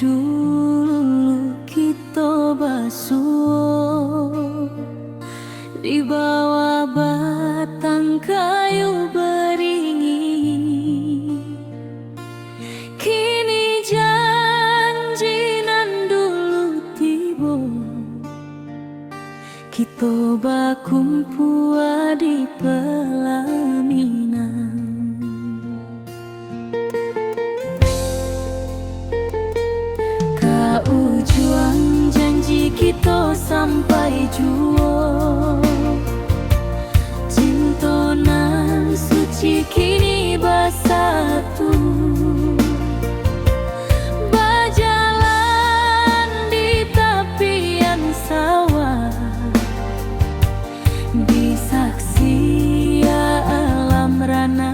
dulu kita basuh di bawah batang kayu beringin. Kini janji nan dulu tiba, kita bakumpul di pelaminan. Juang janji kita sampai jua, cinta nan suci kini bersatu, berjalan di tepian sawah, di saksi alam rana.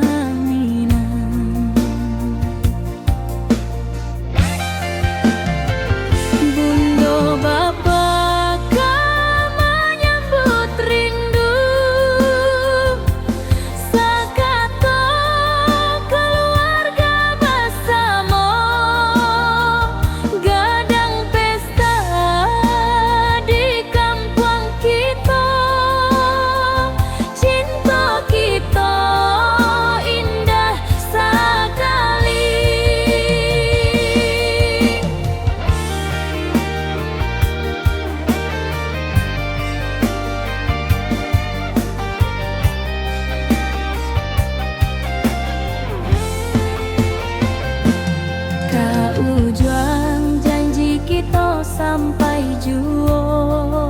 Sampai jua,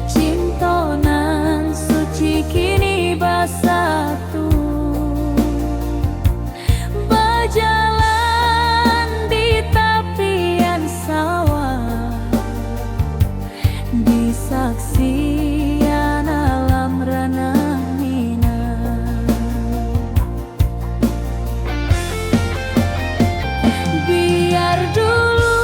cinta nan suci kini bersatu, berjalan di tepian sawah, di saksian alam rana. Biar dulu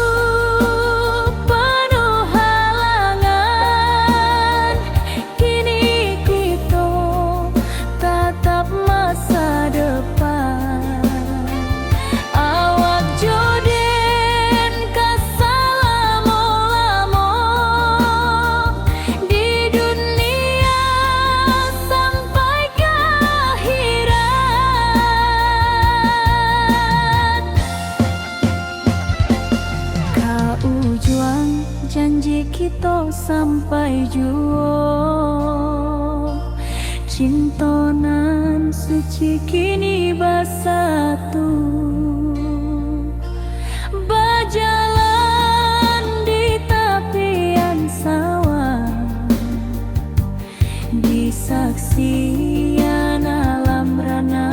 janji kita sampai jua, cinta nan suci kini bersatu, berjalan di tepian sawah, di saksian alam rana.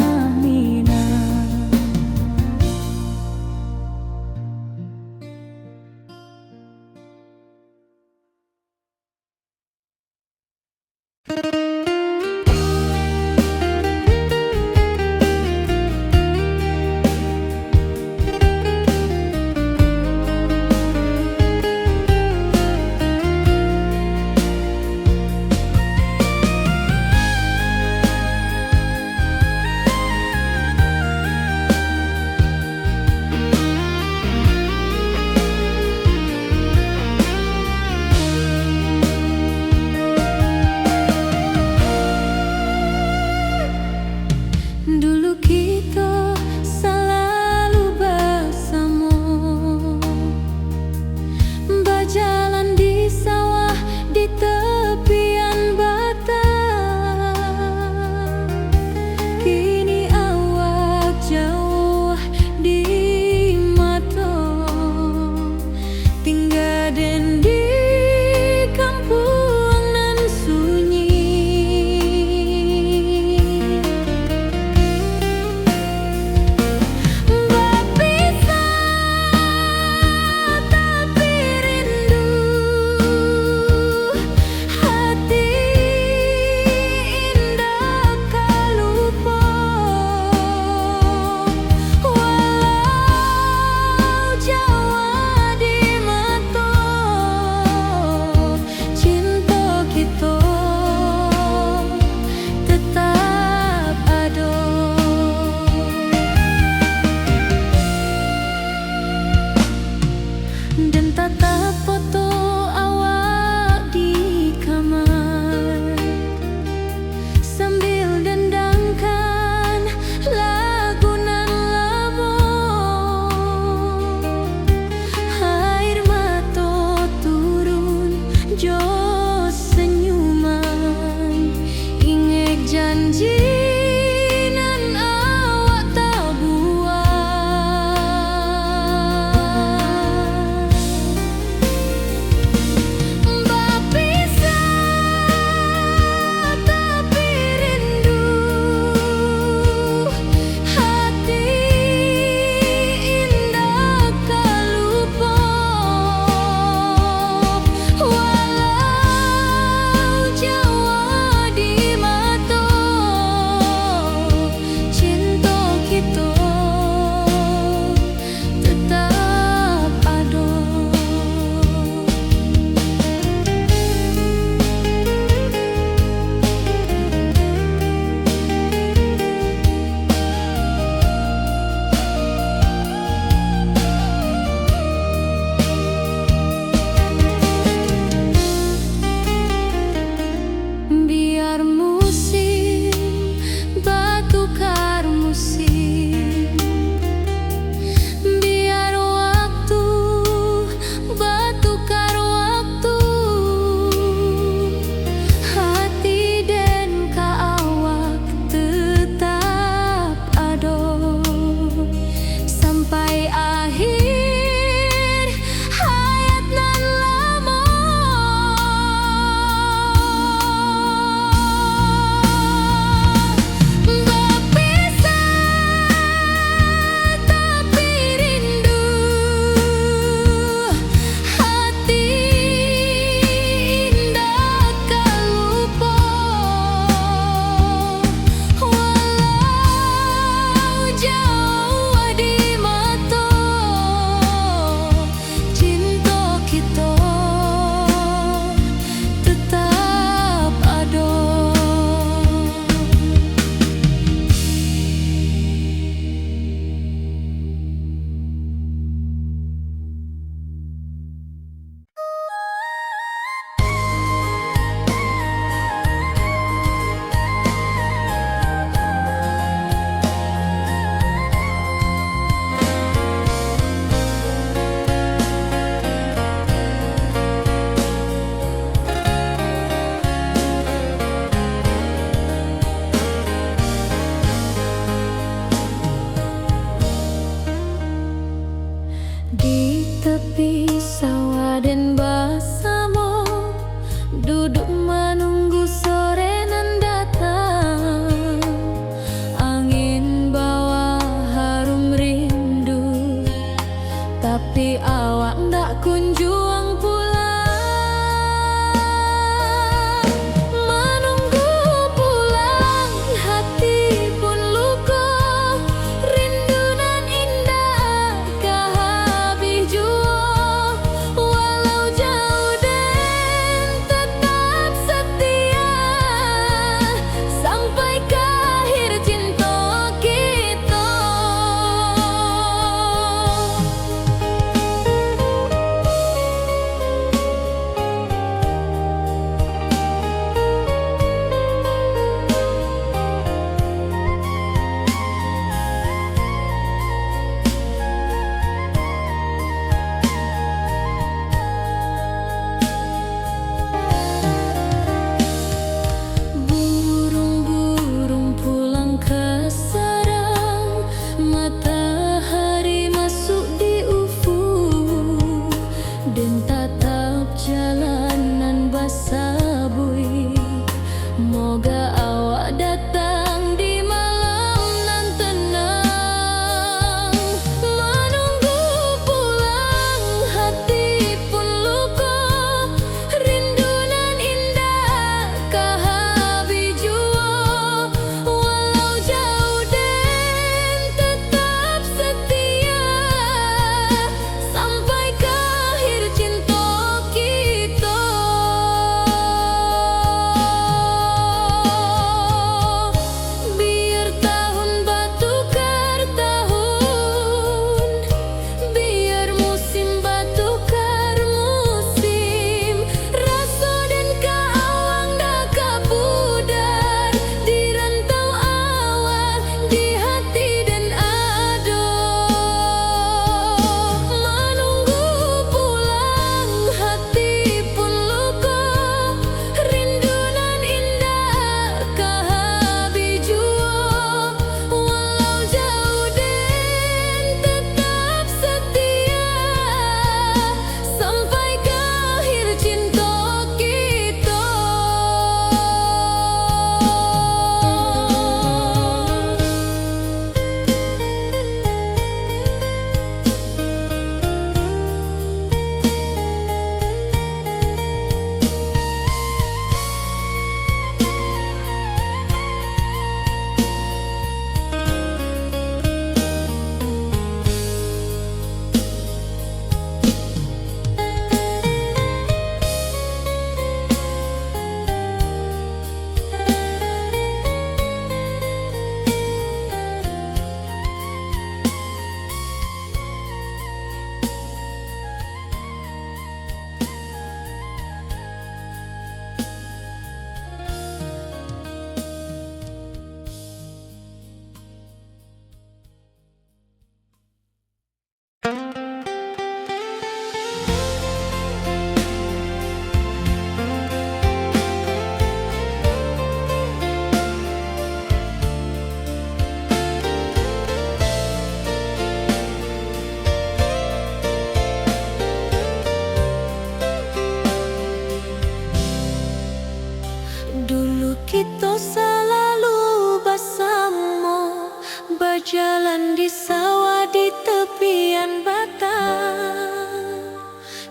Jalan di sawah di tepian batang,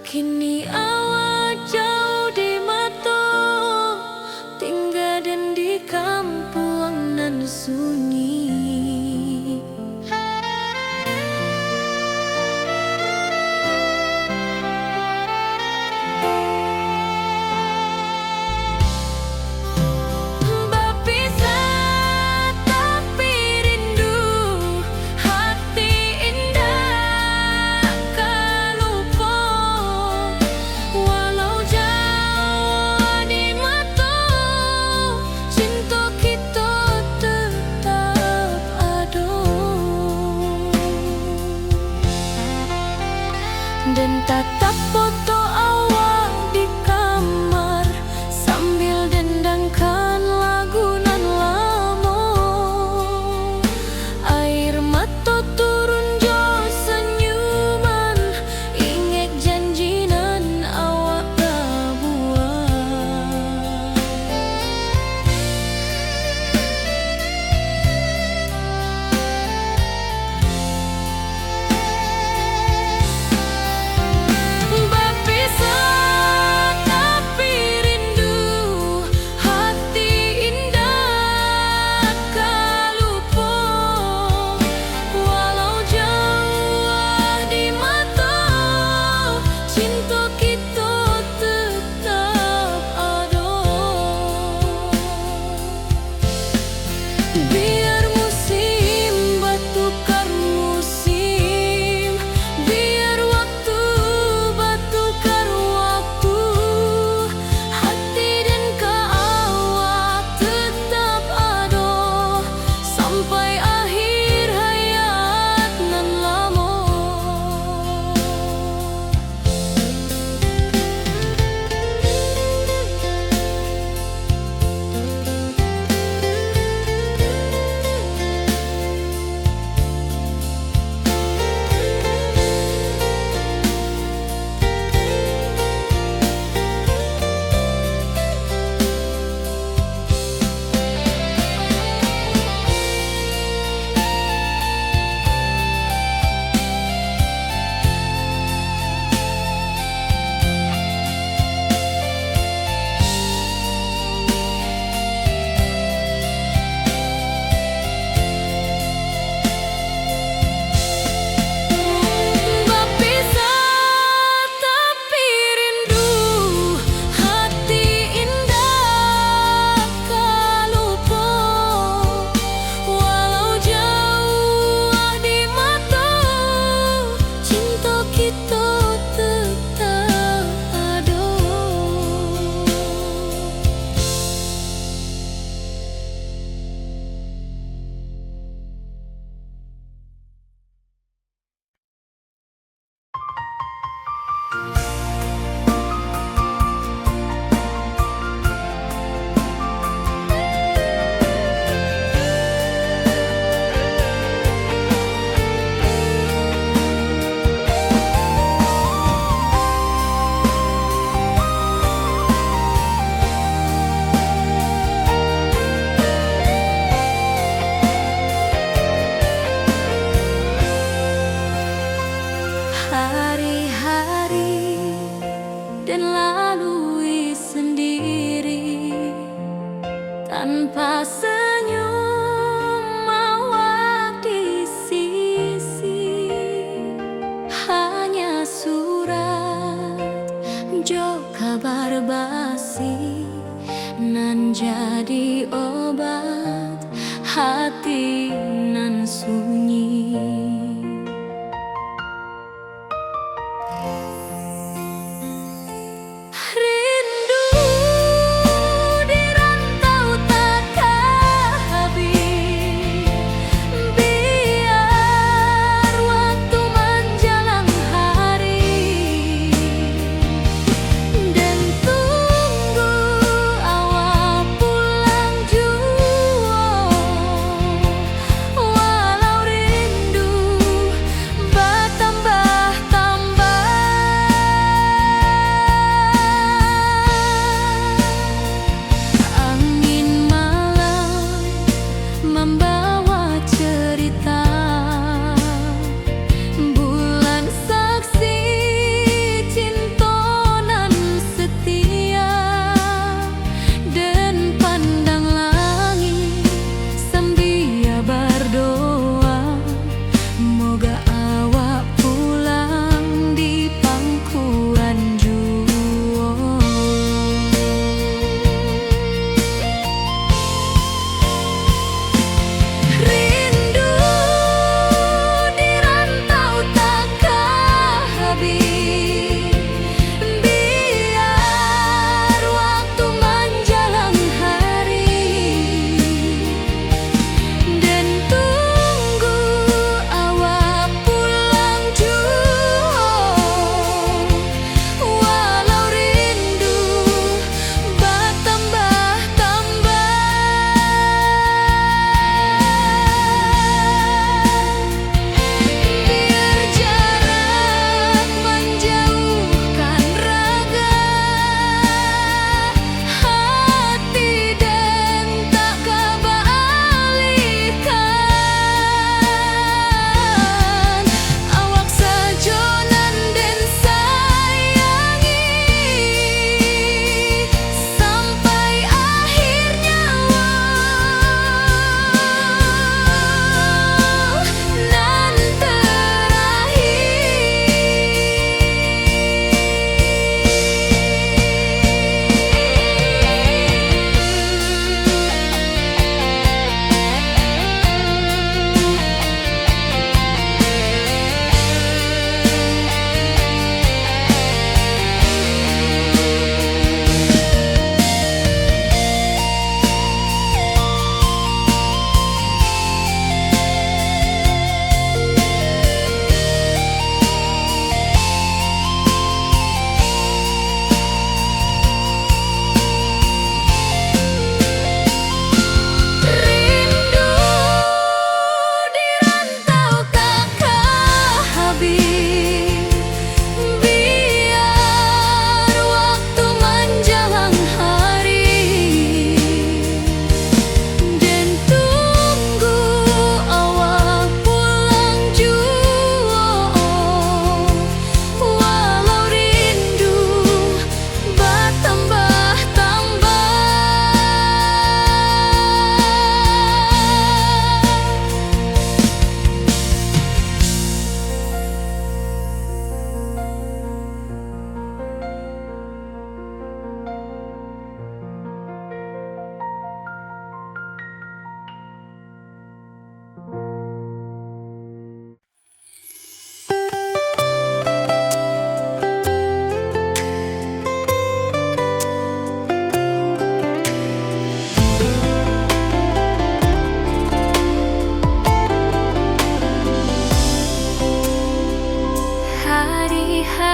kini awak jauh di mata, tinggal dan di kampung nan sunyi. Cinta kita tetap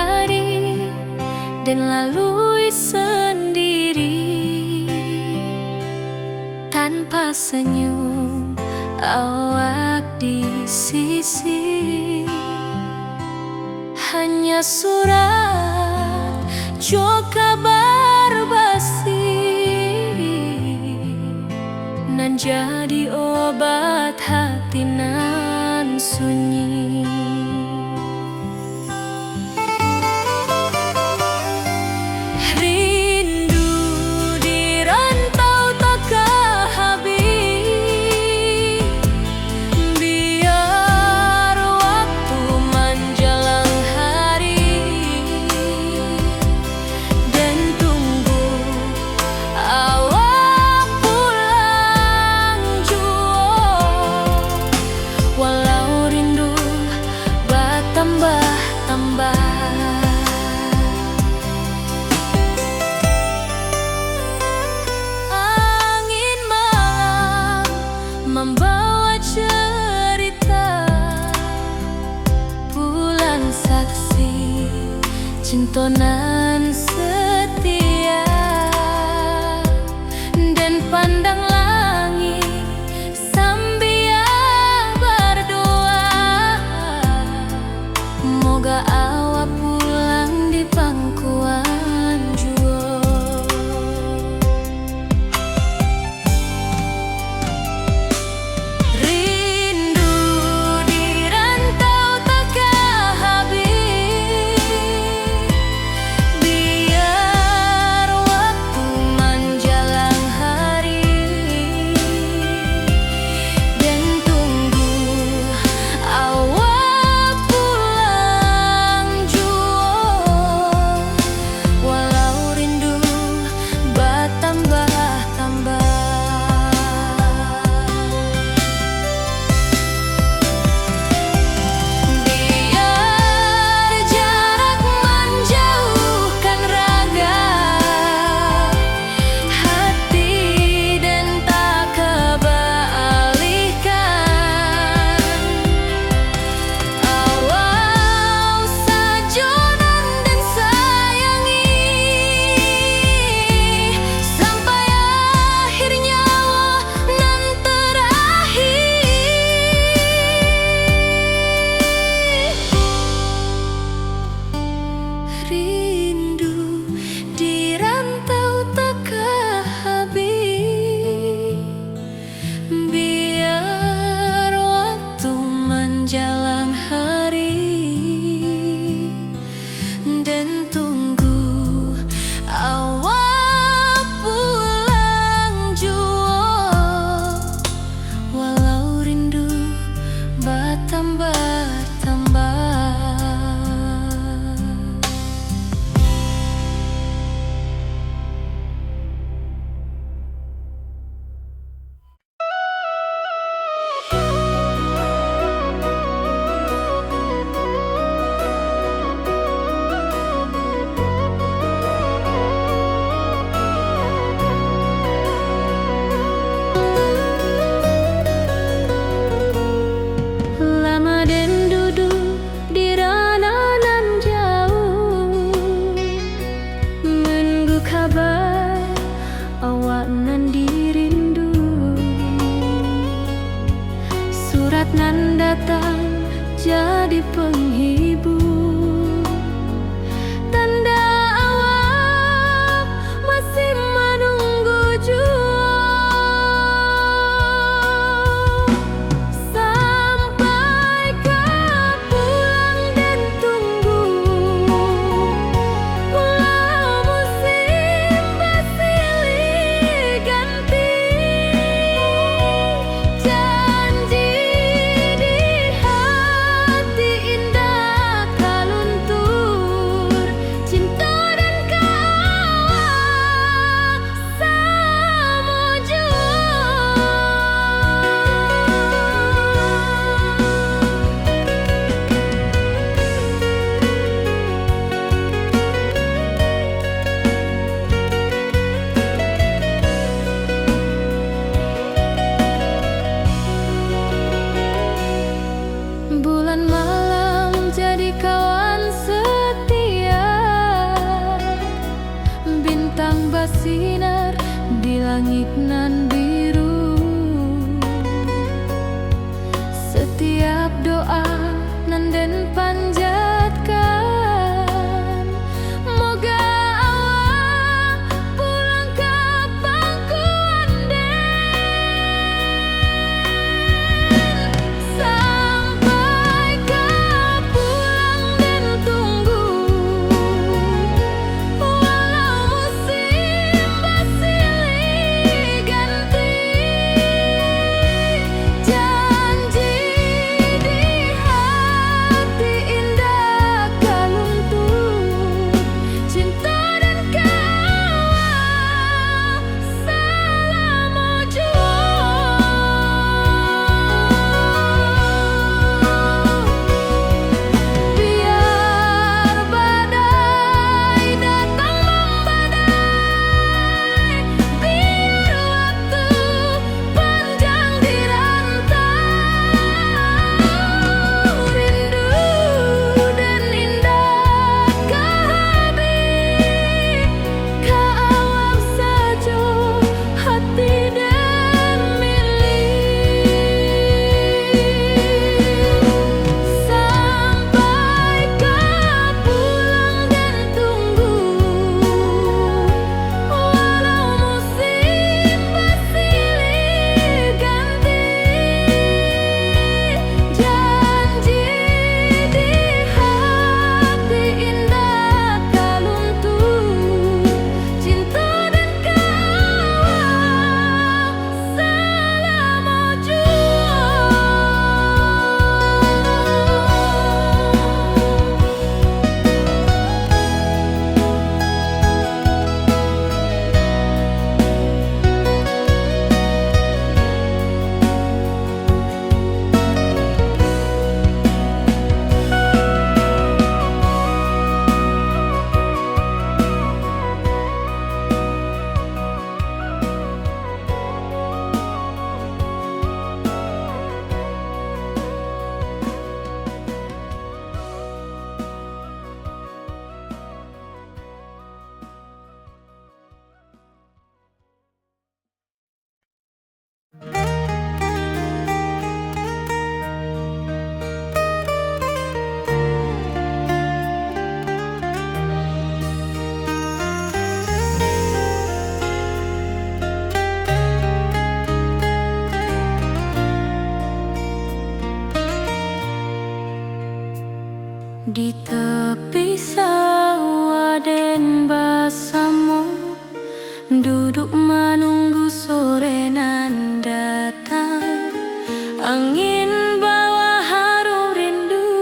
hari dan lalui sendiri tanpa senyum awak di sisi. Hanya surat jo kabar basi nan jadi obat hati nan sunyi. Rindu di rantau takkan habis, biar waktu menjelang hari dan tunggu awak pulang jua. Walau rindu bertambah-tambah, angin malam membawa cerita pulang saksi cintonan setia. Dan pandang langit sambil berdoa, moga awak pulang di pangkuan jua. Rindu di rantau takkan habis, biar waktu menjelang hari dan tunggu awak pulang jua. Walau rindu bertambah-tambah, biar jarak menjauhkan raga hati dan tak kebalihkan. Awal sajonan dan sayangi sampai akhir nyawa nan terakhir. Rindu di rantau takkan habis, biar waktu menjelang hari dan tunggu awak pulang jua. Walau rindu bertambah-tambah. Lama dan duduk di rananan jauh, menunggu kabar awak nan dirindu. Surat nan datang jadi penghibur, tanda awak masih menunggu jua. Sampai kau pulang dan tunggu, walau musim bersilih ganti, janji di hati indah kaluntur, cinta dan kawak sama jua. Bulan malam jadi kawan setia, bersinar di langit nan biru. Setiap doa nan den panjatkan, moga awak pulang ke pangkuan den. Sampai ke pulang den tunggu, walau musim bersilih ganti. Janji di hati indah kaluntur, cinta dan kawal selama biar badai datang membadai, biar waktu panjang dirantau, rindu dan indah kehabis, kaawak saja hati dan milik. Sampai ke pulang dan tunggu, walau musim bersilih ganti. Janji di hati indah kaluntur, cinta dan kawal selama di tepi sawah den basamu, duduk menunggu sore nan datang. Angin bawa harum rindu,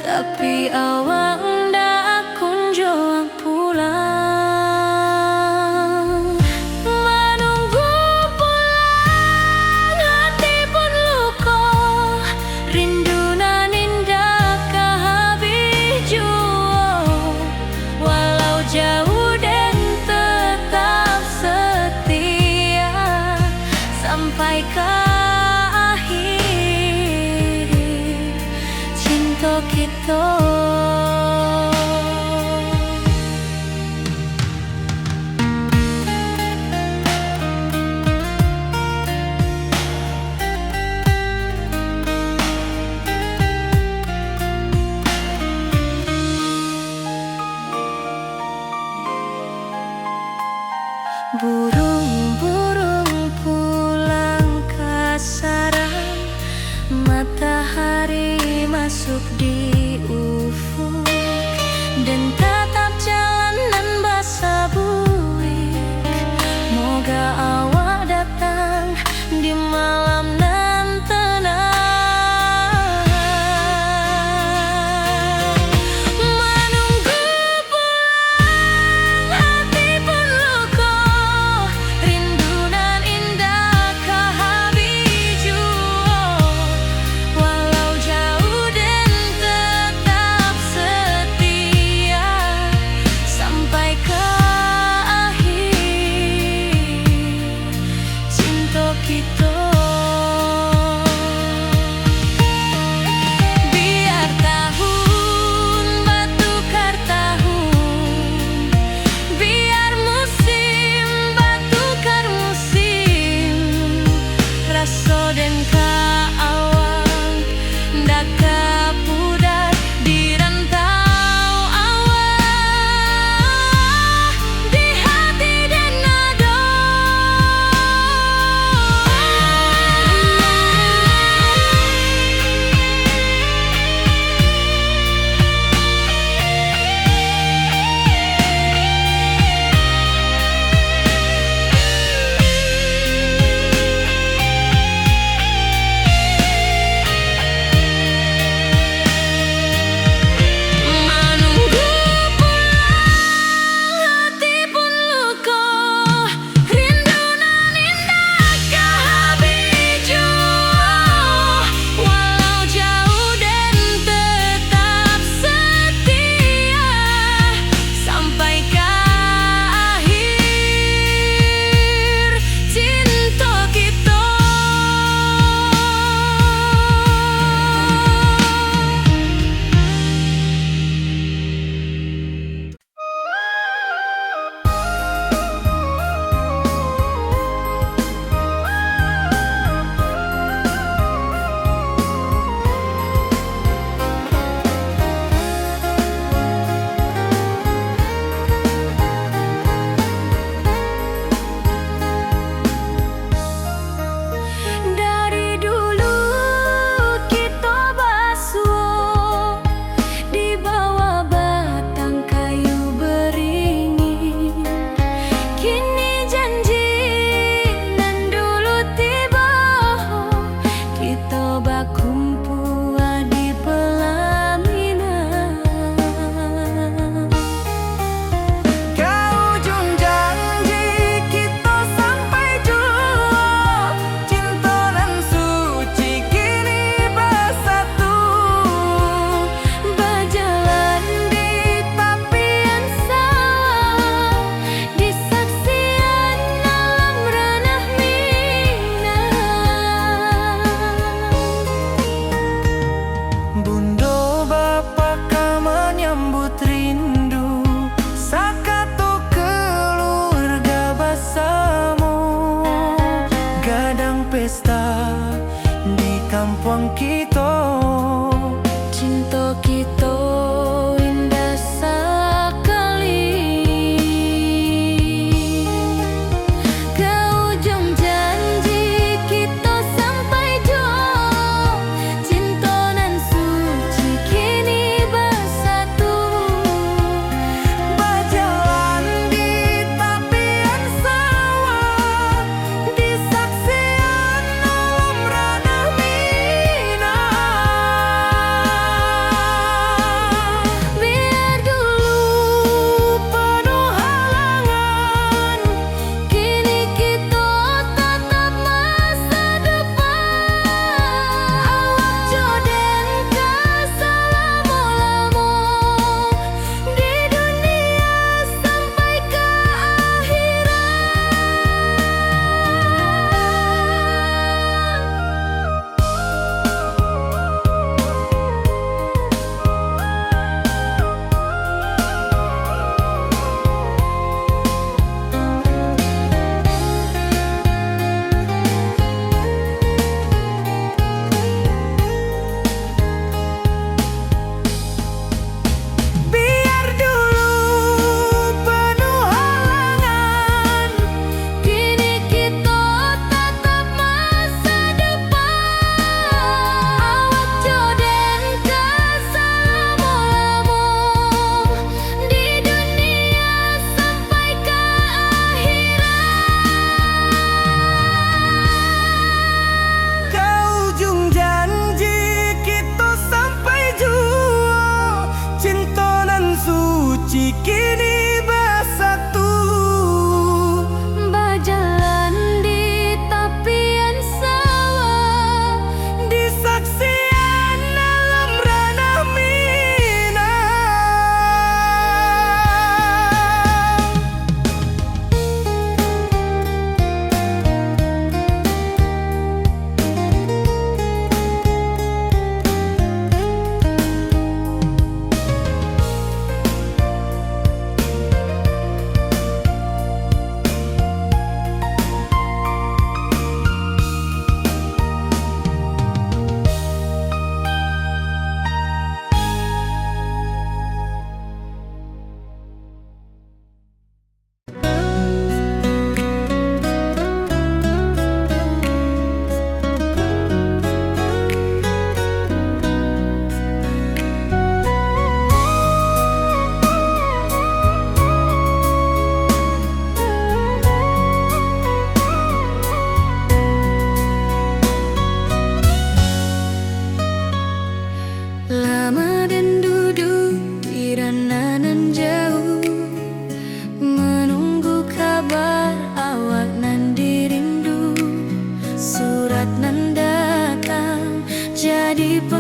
tapi awak ndak kunjung pulang. Menunggu pulang hati pun luka, rindu nan indah kehabis jua. Walau jauh dan tetap setia, sampai ke akhir cinta kita. Burung-burung pulang ke sarang, matahari masuk di ufuk, dan tatap jalanan basah buik. Moga awak datang di malam nan tenang. Menunggu pulang hati pun luka, rindu nan indah kehabis jua. Walau jauh dan tetap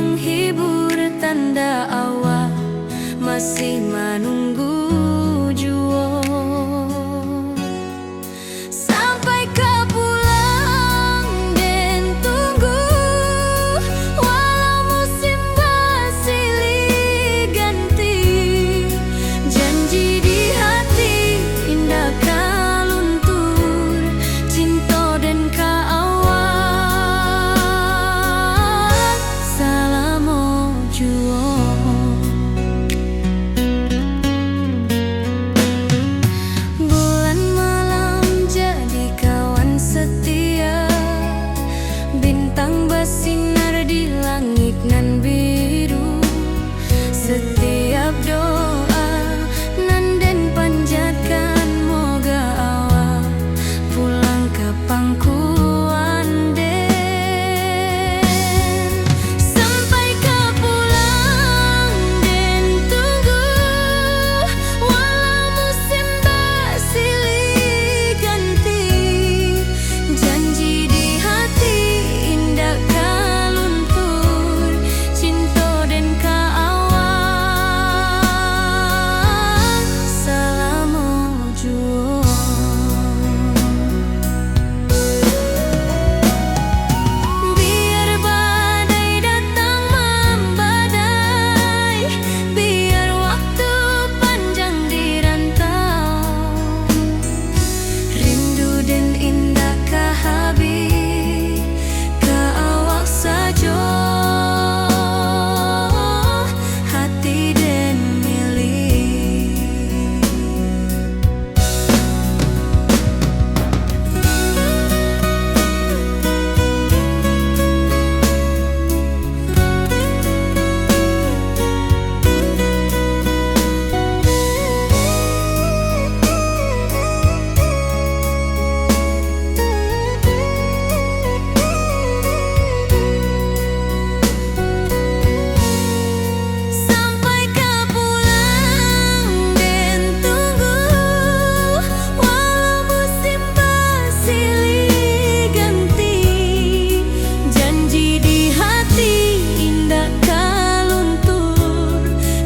penghibur tanda awal masih menunggu jua. Sampai ke pulang dan tunggu, walau musim bersilih ganti. Janji di hati indah kaluntur, cinta dan kaawal salamo jua. Bulan malam jadi kawan setia, bintang bersinar di langit nan biru. Setiap doa nan den panjatkan, moga awak pulang ke pangkuan den. Sampai ke pulang dan tunggu, walau musim bersilih ganti. Janji di hati indah kaluntur, cinta dan kaawal salamo jua. Biar badai datang membadai, biar waktu panjang dirantau, rindu dan indah kahabis ke awak saja, hati dan milik. Sampai ke pulang dan tunggu, walau musim bersilih ganti. Janji di hati indah kaluntur,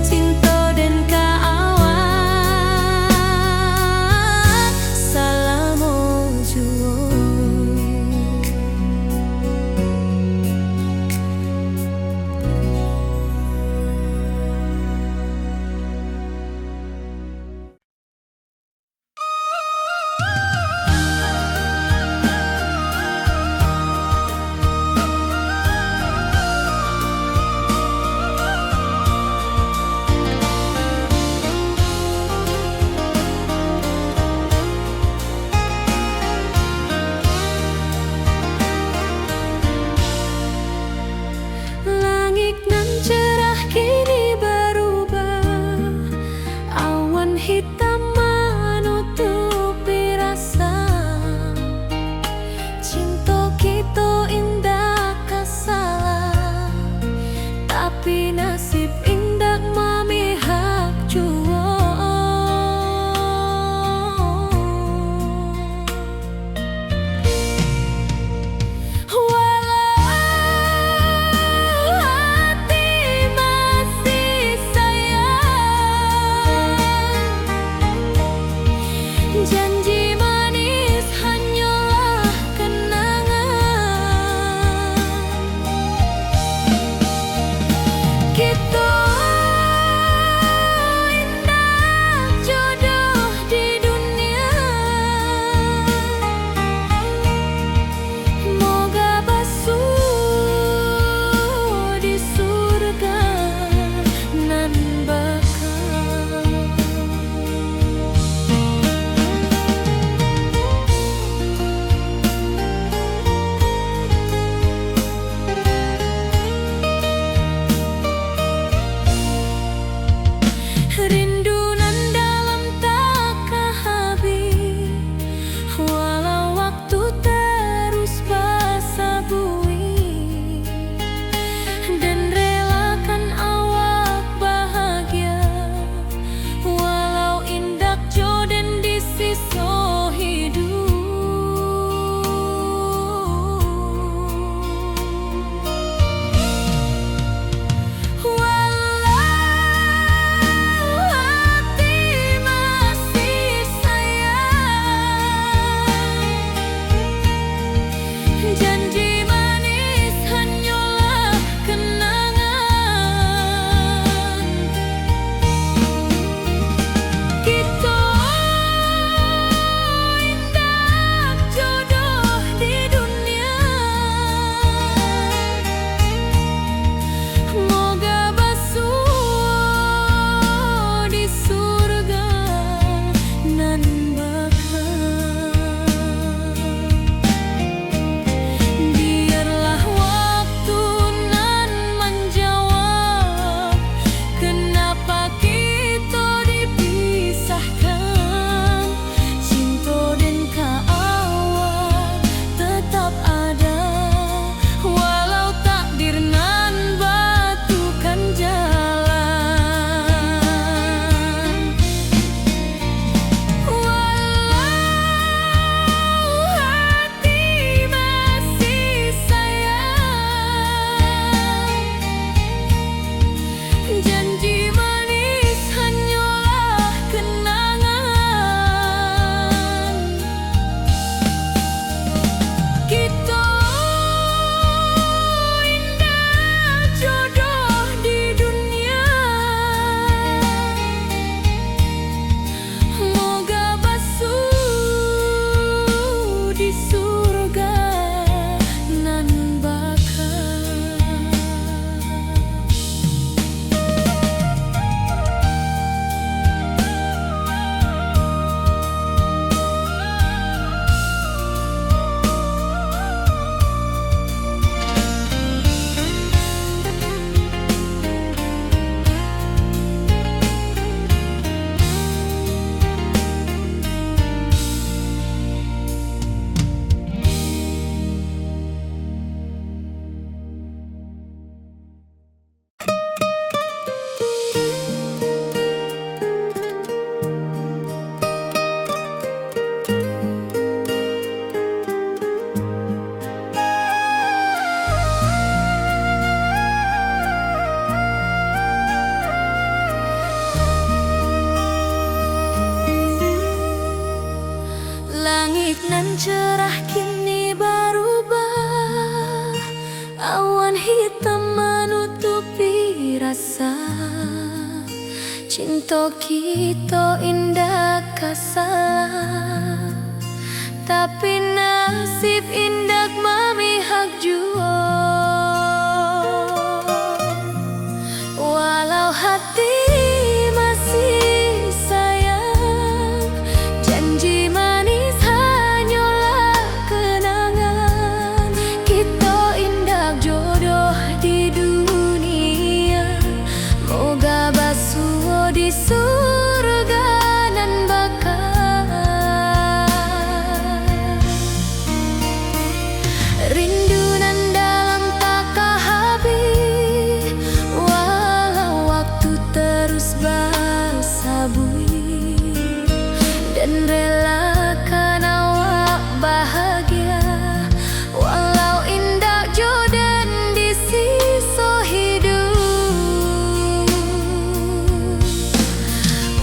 cinta dan kaawal salamo jua. Langit nan cerah kini berubah, awan hitam menutupi rasa. Cinta kita indah kasalah, tapi nasib indah memihak jua. Walau hati masih sayang, janji manis hanyalah kenangan. Kita cerah kini berubah, awan hitam menutupi rasa. Cinta kita indah kasalah, tapi nasib indah memihak jua. Walau hati masih sayang, janji manis hanyalah kenangan. Kita indah jodoh di dunia, moga basuh di surga nan bakal. Rindu nan dalam tak habis, walau waktu terus bersabui, dan relakan awak bahagia, walau indah jodoh di sisa hidup.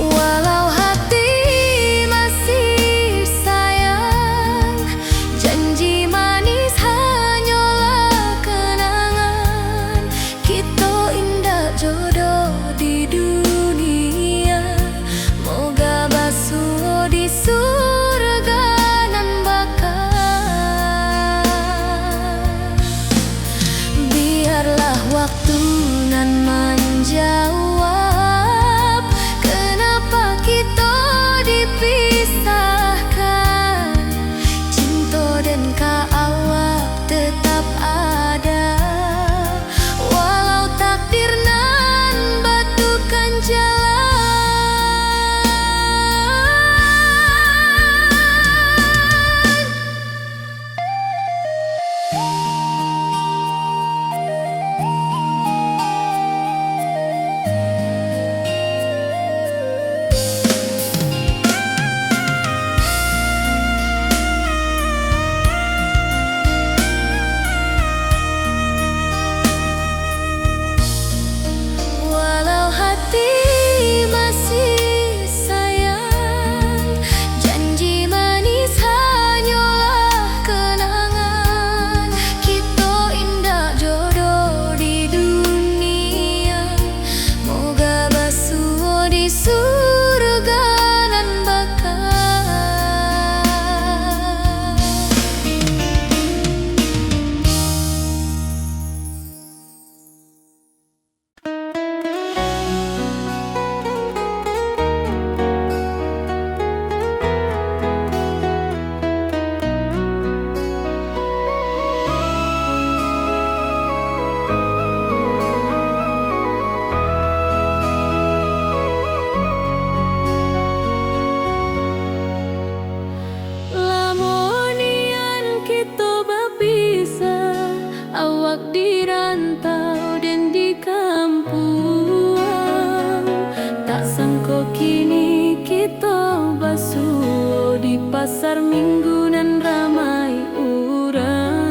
Walau hati masih sayang, janji manis hanyalah kenangan. Kita indah jodoh di dunia, moga basuh di surga nan bakal. Biarlah waktu nan menjawab, kenapa kita dipisahkan. Cinta dan awak tetap ada, walau takdir nan batukan jalan. Walau hati masih sayang, janji manis hanyalah kenangan. Kita indah jodoh di dunia, moga basuh di surga nan bakal. Lamonian kita berpisah, awak di rantau dan di kampung. Tak sangka kini kita basuh di pasar minggu nan ramai urang.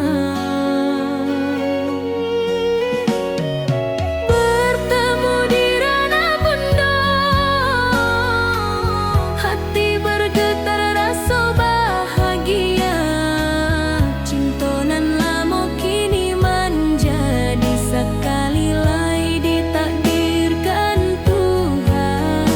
Bertemu di ranah pondok, hati bergetar rasa bahagia. Cinta nan lama kini menjadi sekali lagi ditakdirkan Tuhan.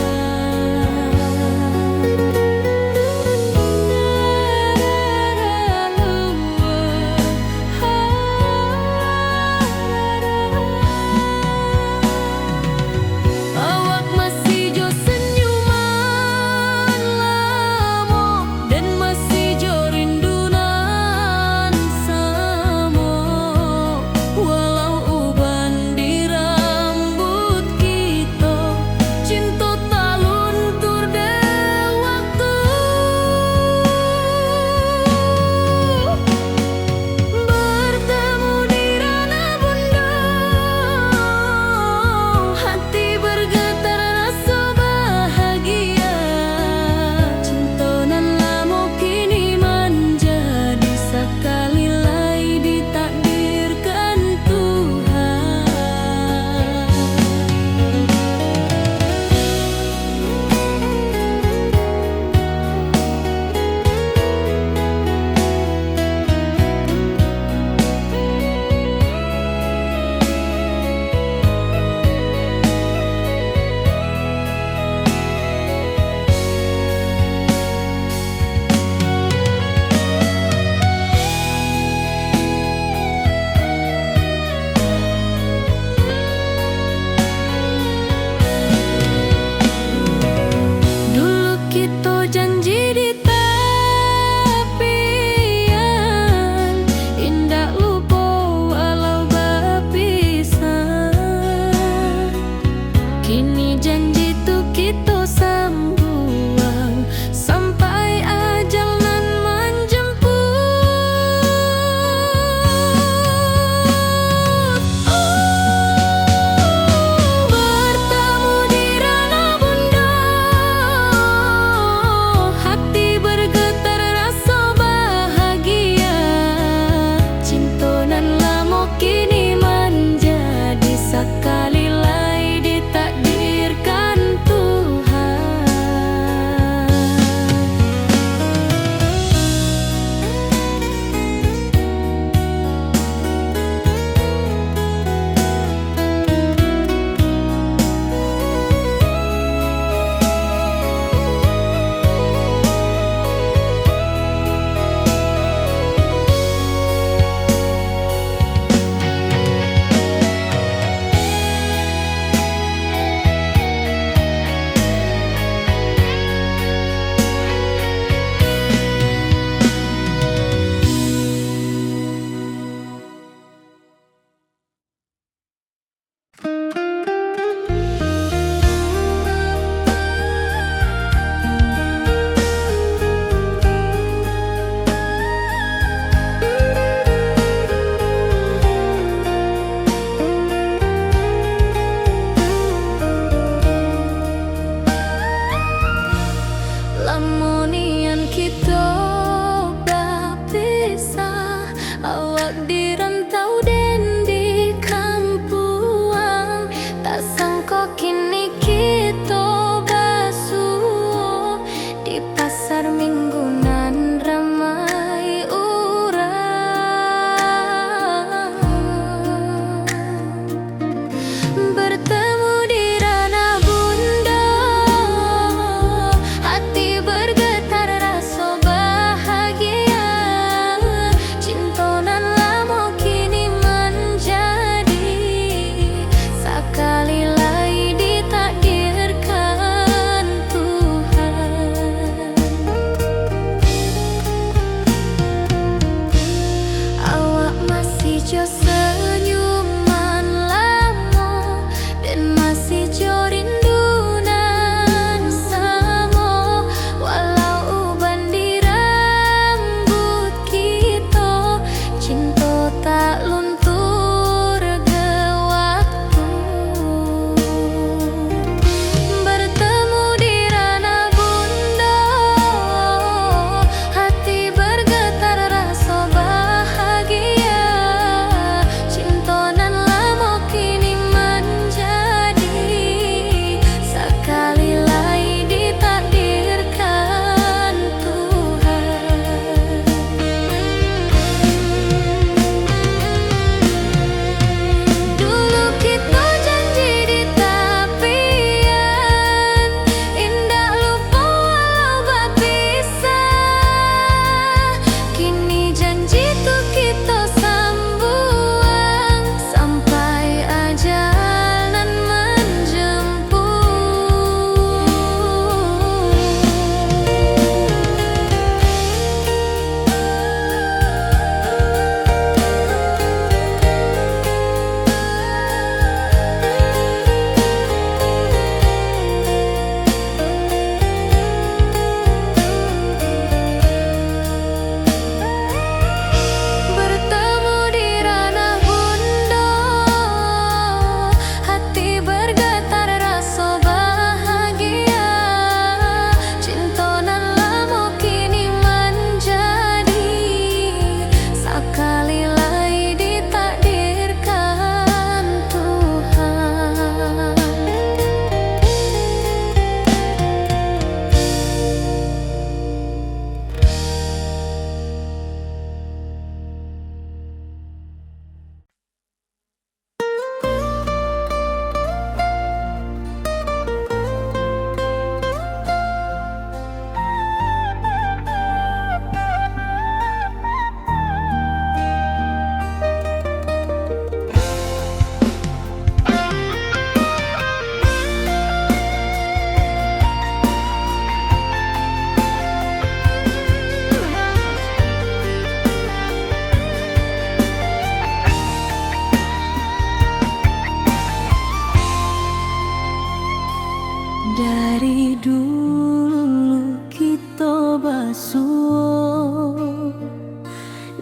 Dari dulu kita basuh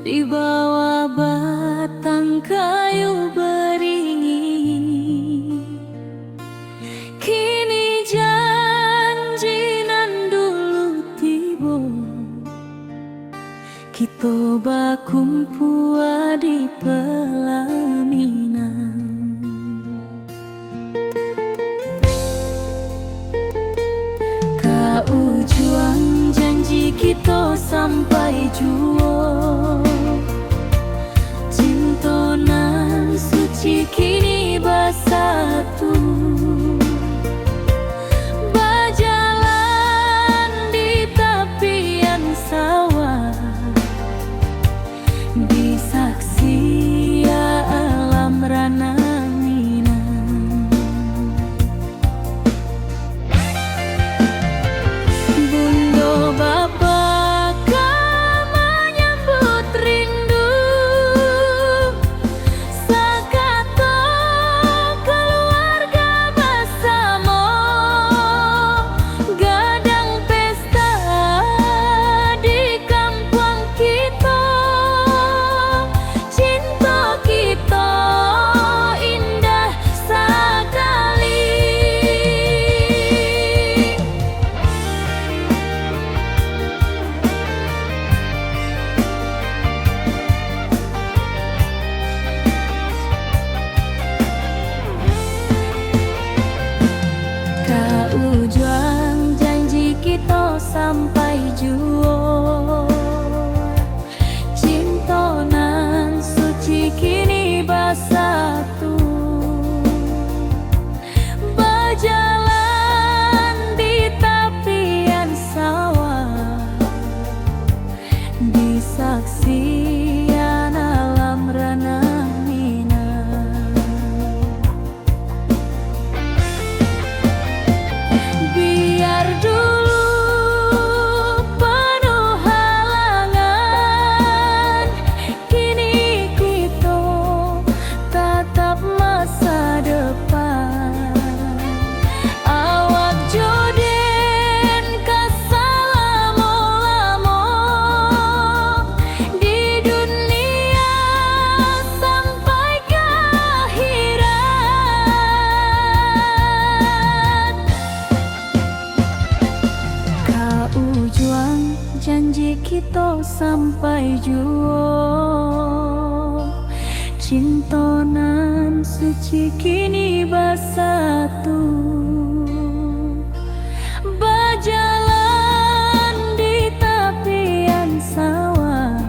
di bawah batang kayu beringin. Kini janji nan dulu tiba, kita bakumpul di pelaminan. Juang janji kita sampai jua, cinta nan suci kini bersatu. Berjalan di tepian sawah, di saksi alam rana. Sampai jua, cinta nan suci kini bersatu. Berjalan di tepian sawah, di saksian alam ranah minang. Biar dulu janji kita sampai jua, cinta nan suci kini bersatu. Berjalan di tepian sawah,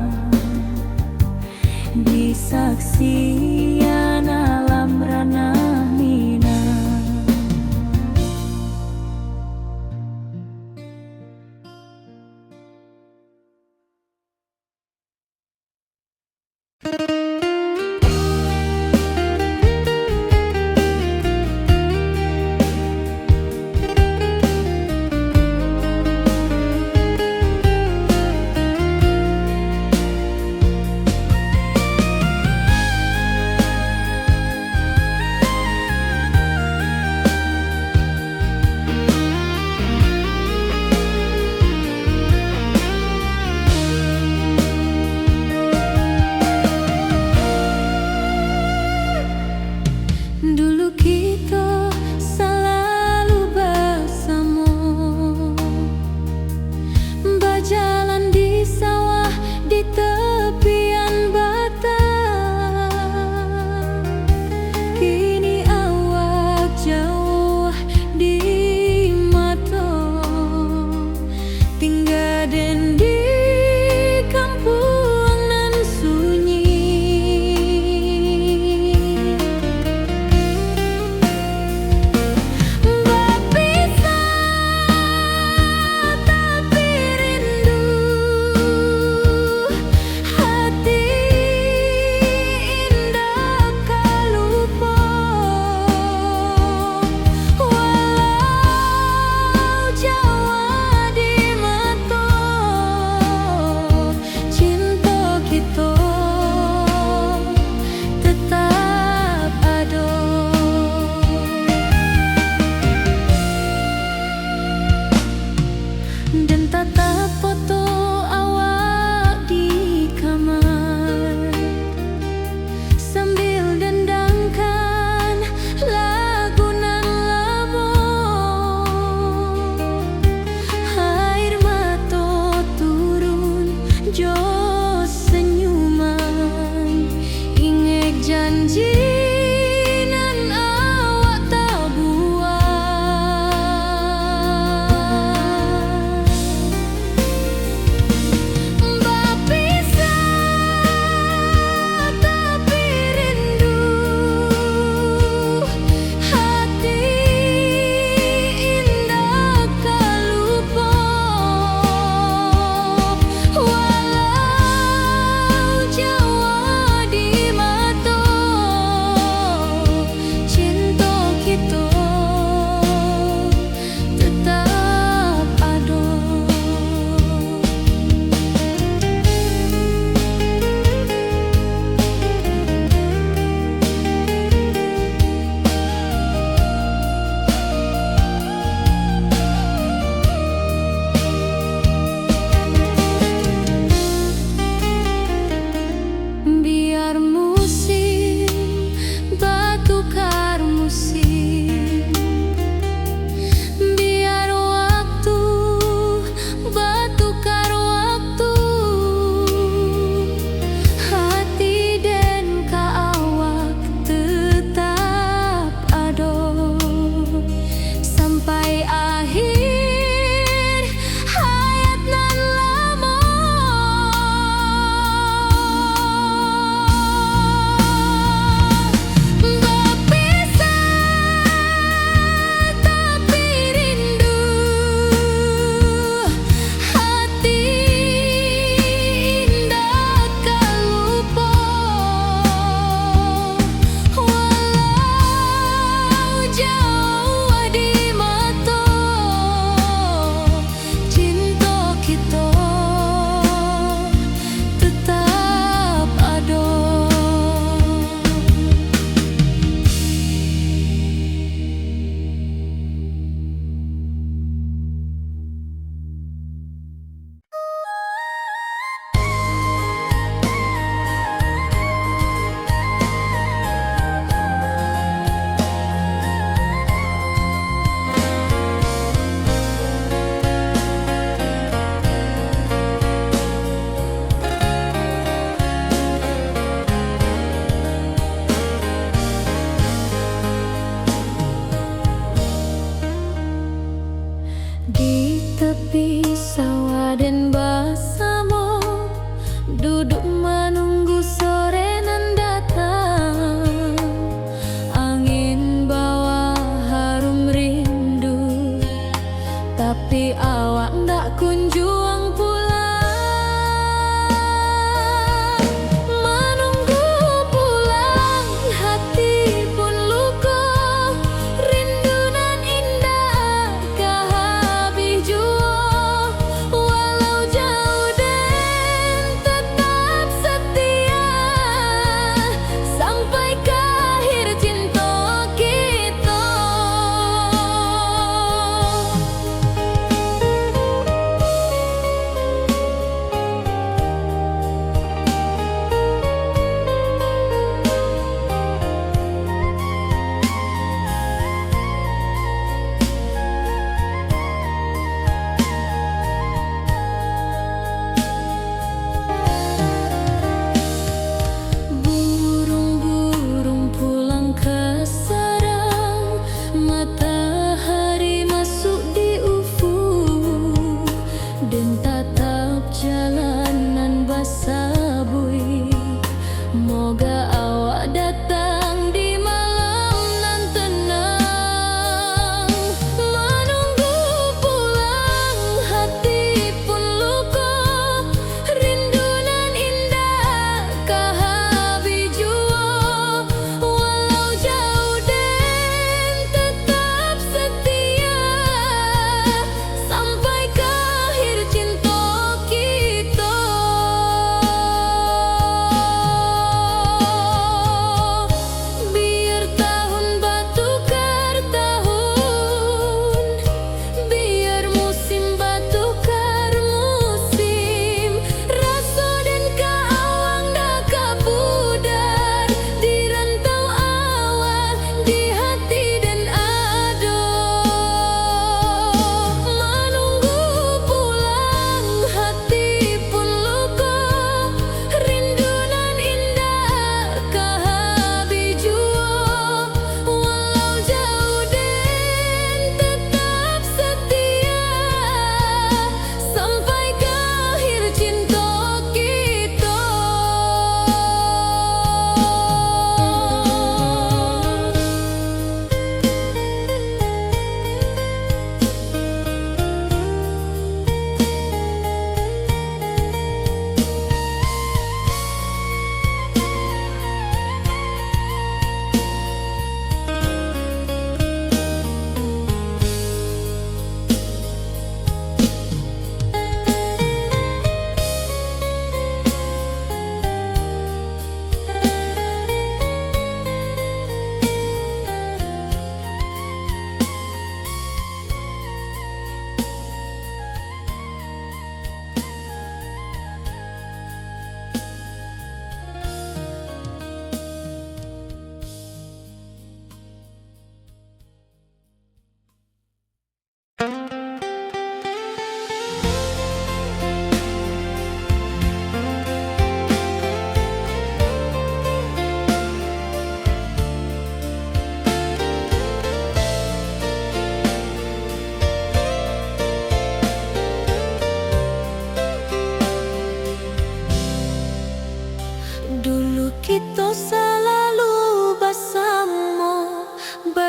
di saksian alam ranah minang.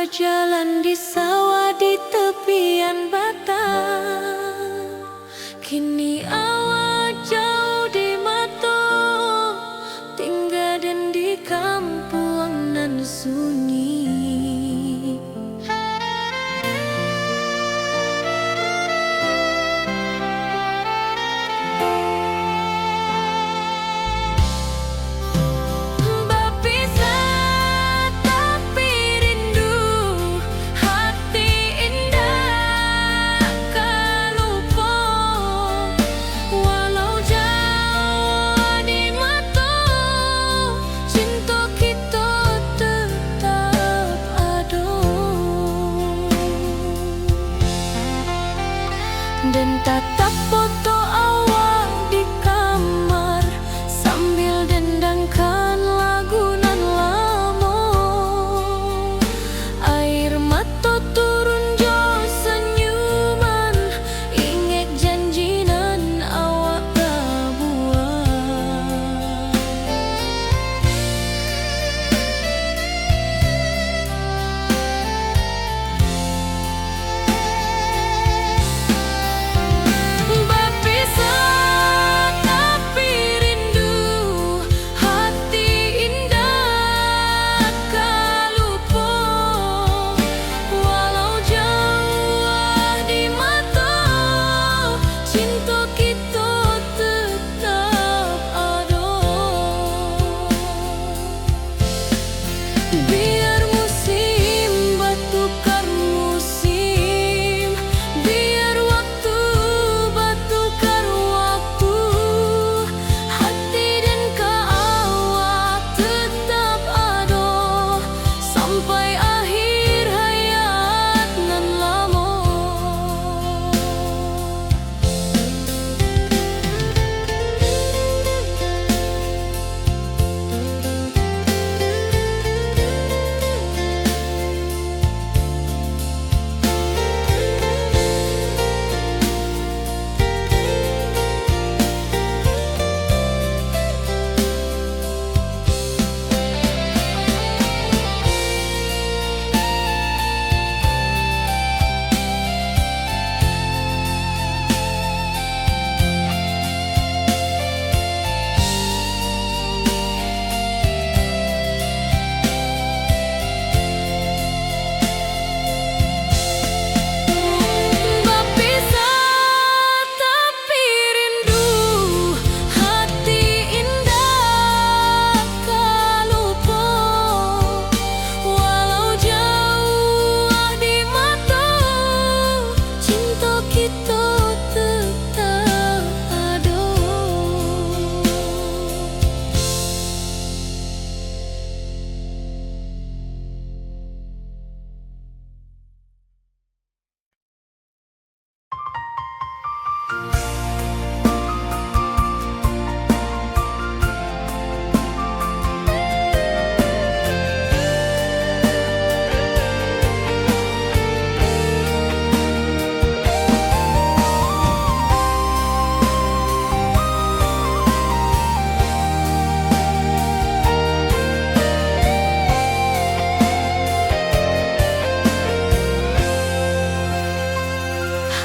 berjalan di sawah di tepian batang. Kini awak jauh di mata, tinggal dan di kampung nan sunyi. Dan tatap foto awak di kamar sambil dendangkan lagu nan lama. Air mata turun jo senyuman, ingat janji nan awak tak buat. Biar musim bertukar musim, biar waktu bertukar waktu, hati dan awak tetap ada sampai akhir hayat nan lama.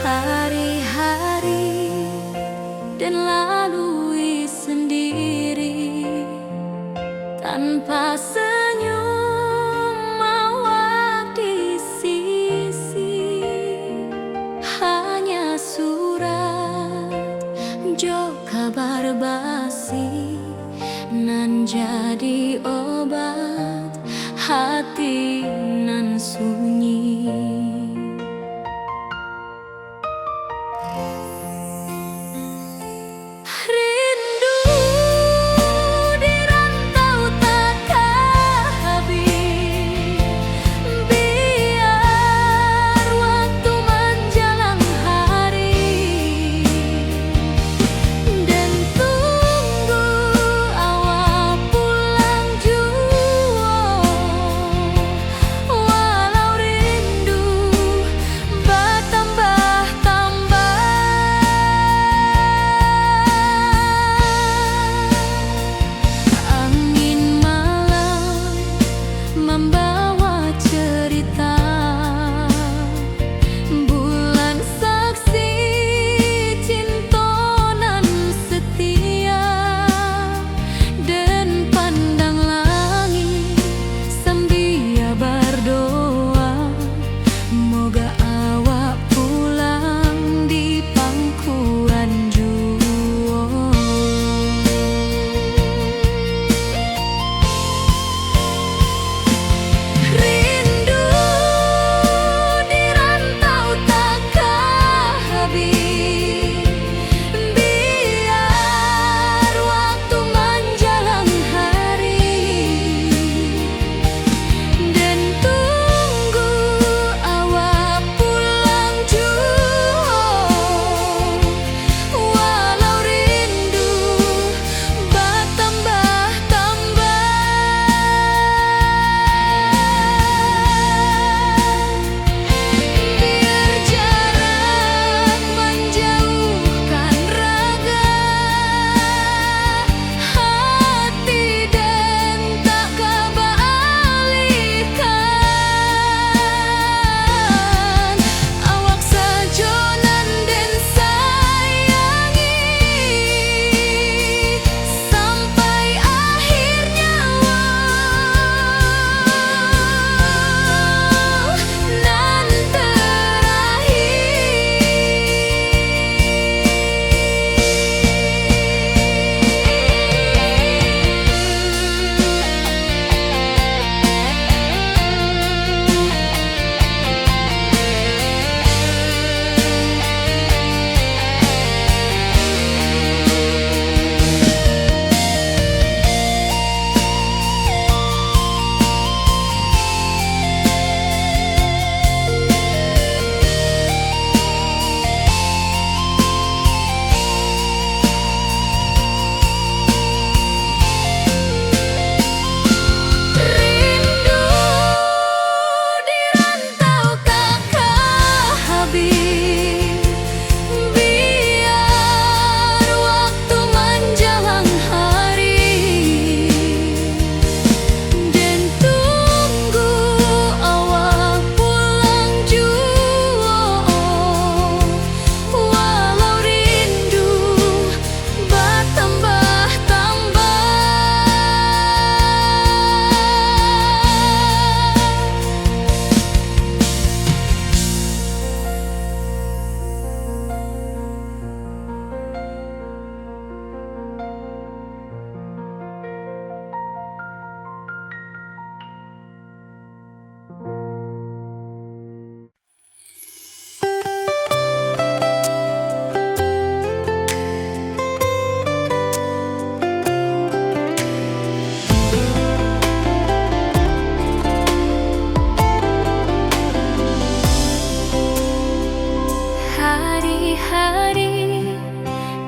Hari-hari dan lalui sendiri tanpa senyum awak di sisi. Hanya surat jo kabar basi nan jadi obat hati nan sunyi. Pulang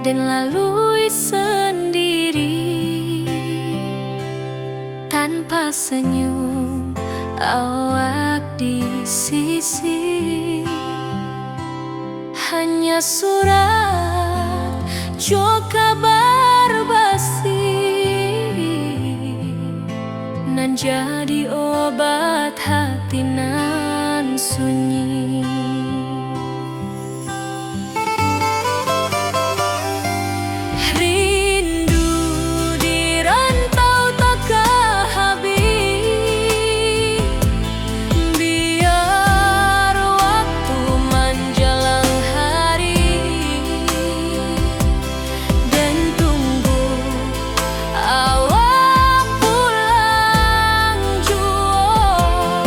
dan lalui sendiri tanpa senyum awak di sisi. Hanya surat jo kabar basi nan jadi obat hati nan sunyi. Rindu di rantau takkan habis, biar waktu menjelang hari dan tunggu awak pulang jua.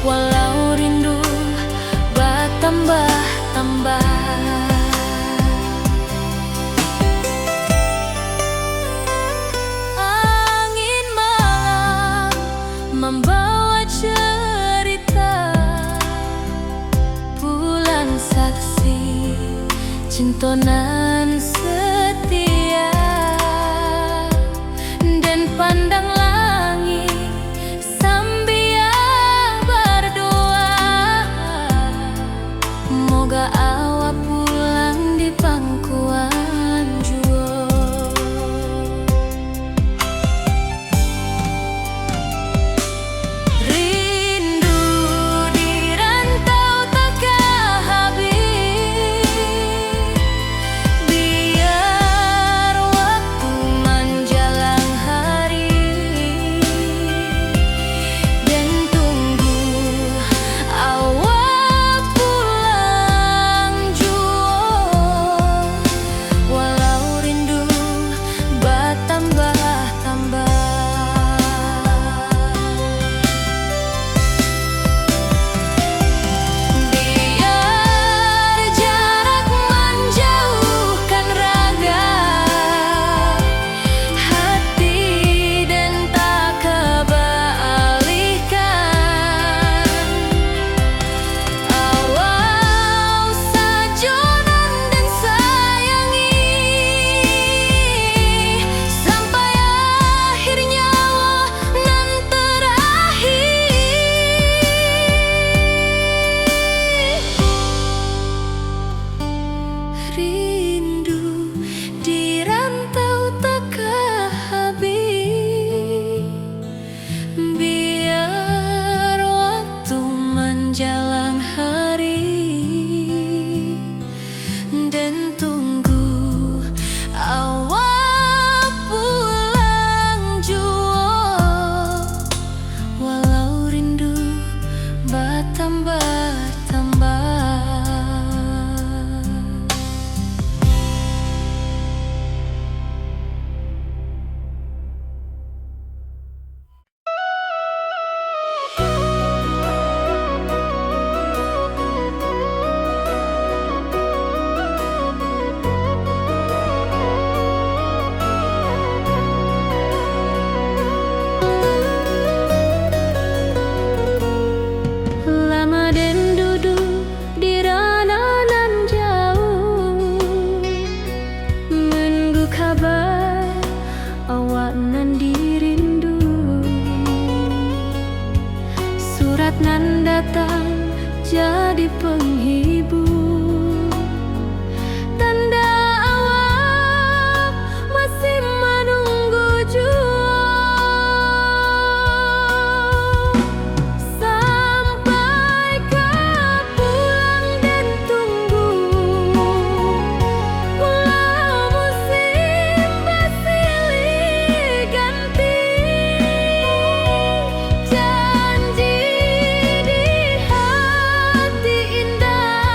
Walau rindu bertambah-tambah, angin malam membawa cerita pulang saksi cintonan setia, dan pandang langit sambil berdoa, moga awak pulang di pangkuan jua. Rindu di rantau takkan habis, biar waktu menjelang hari dan tunggu awak pulang jua. Walau rindu bertambah-tambah, biar jarak menjauhkan raga hati dan tak kebalihkan. Awal sajonan dan sayangi sampai akhir nyawa nan terakhir. Rindu di rantau takkan habis, biar waktu menjelang hari dan tunggu awak pulang jua. Walau rindu bertambah-tambah. Lama dan duduk di ranah nan jauh, menunggu kabar awak nan dirindu. Surat nan datang jadi penghibur, tanda awak masih menunggu jua. Sampai kau pulang dan tunggu, walau musim bersilih ganti, janji di hati indah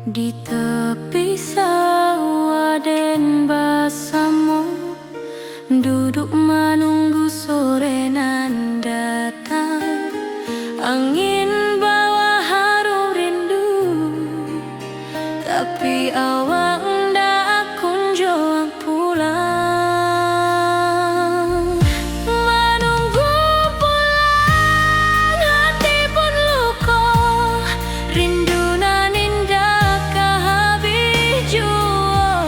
Di tepi sawah den basamu, duduk menunggu sore nan datang. Angin bawa harum rindu, tapi awak ndak kunjung pulang. Menunggu pulang hati pun luka, rindu nan indah kehabis jua.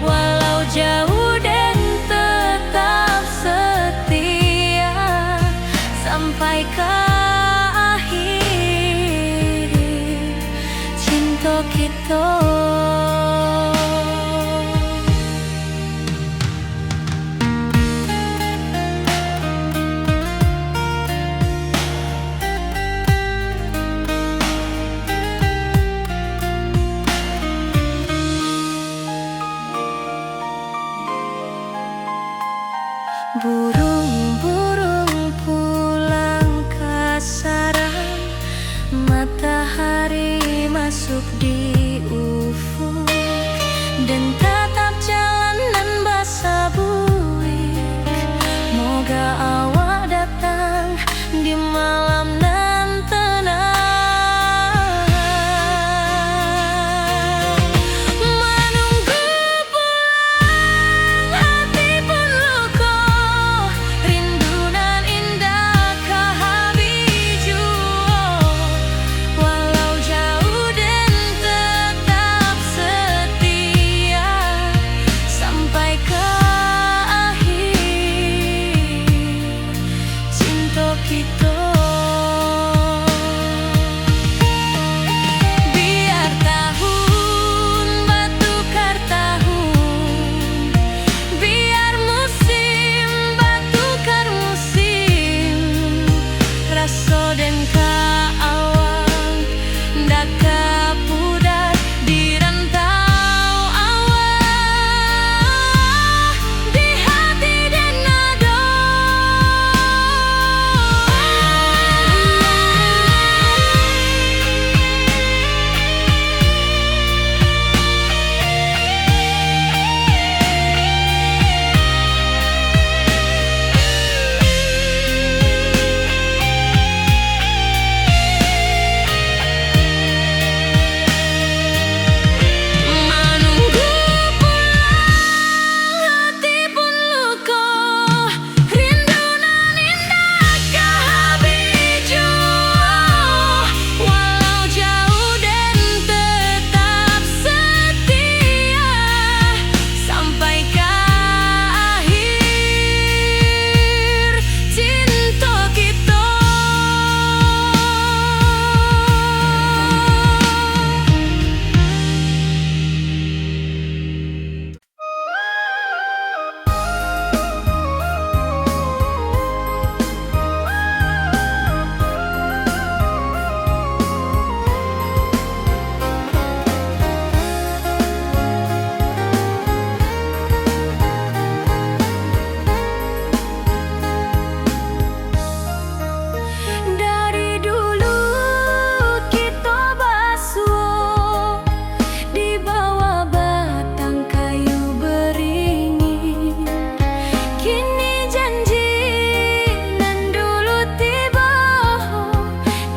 Walau jauh dan tetap setia sampai ke akhir cinta kita. Burung-burung pulang ke sarang, matahari masuk di ufuk, dan tetap jalanan basah buik. Moga awak datang di malam nan tenang. Menunggu pulang hati pun luka, rindu nan indah kehabis jua. Walau jauh dan tetap setia sampai ke akhir cinta kita. Biar tahun bertukar tahun, biar musim bertukar musim, rasa dan keawang ndak kepudar di rantau awak, di hati dan nada. Menunggu pulang hati pun luka, rindu nan indah kehabis jua. Walau jauh dan tetap setia sampai ke akhir cinta kita. Dari dulu kita basuh di bawah batang kayu beringin. Kini janji nan dulu tiba,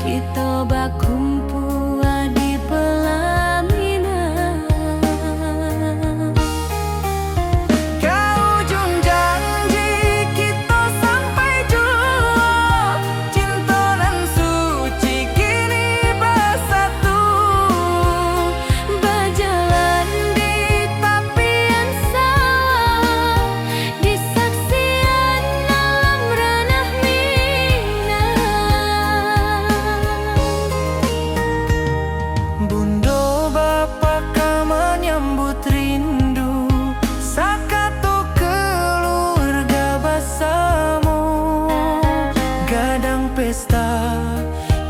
kita berkumpul di pelaminan. Ke ujung janji kita sampai jua, cinta dan suci kini bersatu, berjalan di tepian sawah, di saksian alam ranah Minang. Bunda bapa menyambut rindu, sakatu keluarga bersama, gadang pesta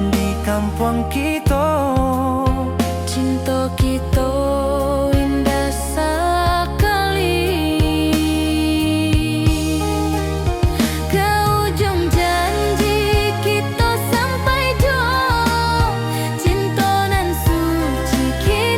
di kampung kita. Cinta kita indah sekali. Ke ujung janji kita sampai jauh, cinta nan suci kini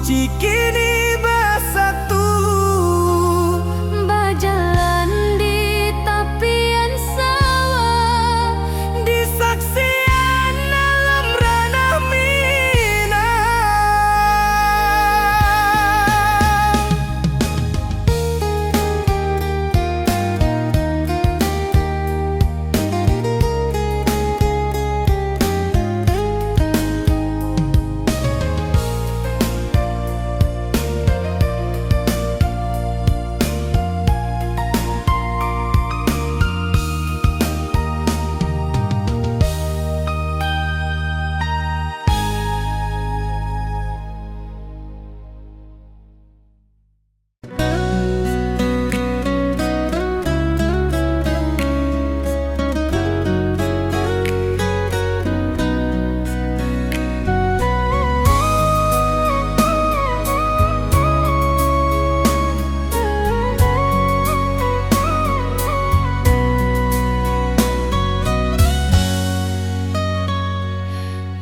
cikini bersatu. Berjalan di tepian sawah, Di saksian alam ranah Minang.